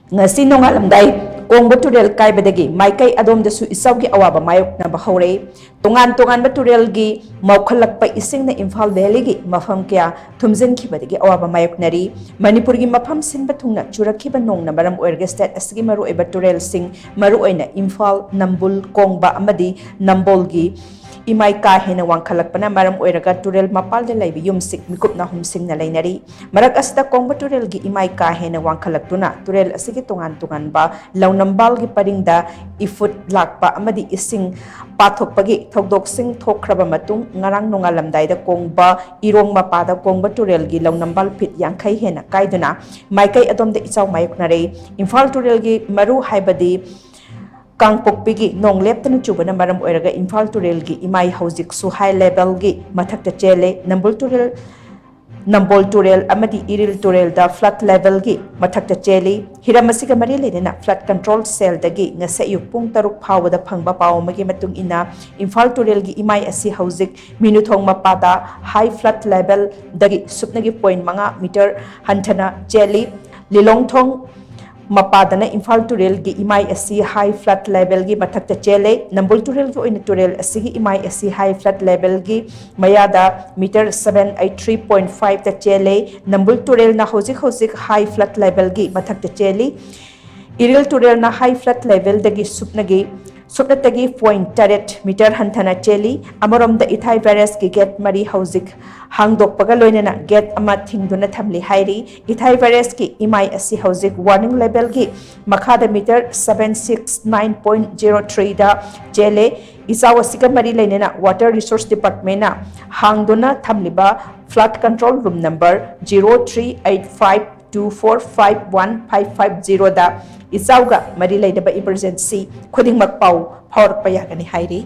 ngasi nongalamdai kongba turel kaibadagi maikei adomdasu isaugi awaba mayoknaba HOURE tongan turel gi Moukhatlakpa Eshing na Imphal Velley gi Mapham kya Thumjinkhibadagi Awaba Mayoknari Manipuri gi Mapham sinba thungna churakhiba nongna maram oirga state asigi maru oiba turel sing maru oina Imphal Nambul KONGBA amadi Nambol gi imai ka hena wangkhalakpana maram oiraga turel mapal de laibi yumsik mikupna humsing na lainari marak asda kongba turel gi imai ka hena wangkhalaktuna turel asigi tongan ba launambal gi paringda ifut lakpa amadi ising pathokpagi thokdok sing thokraba matung ngarang nongalamdai da kongba irong mapada kongba turel gi launambal phit yankhai hena kaiduna maikei adomda ICHAO mayoknari Imphal turel gi maru haibadi Kangpokpigi nong leptana chubana maram oiraga Imphal turel gi imai hojik su high level gi mathakta chele Nambol turel amadi iril turel da flood level gi mathakta cheli hiramasiga mari lena flood control cell dagi ngasa yupung taruk phawada phangba pawmagi matung ina Imphal turel gi imai asi hojik minuthong mapada high flood level dagi supnagi 0.5 meter hanthana cheli lilongthong mapadana Imphal turel gi imai asi high flood level gi mathakta chele Nambol turel gi oina turel asi gi imai asi high flood level gi mayada meter 783.5 ta chele Nambol turel na hojik high flood level gi mathakta cheli iril turel na high flood level dagi supnatagi 0.8 meter hanthana cheli amarom da ithai virus gi get mari hojik hangdokpaga loinena get ama thingduna thamli hairi ithai virus ki imai asi hojik warning level gi makhada meter 769.03 da chele ICHAO asiga mari leinena water resource department na hangduna thamliba flood control room number 038524515550 da ICHAO ga mari leinaba emergency khudingmak pau phawrpa yagani hairi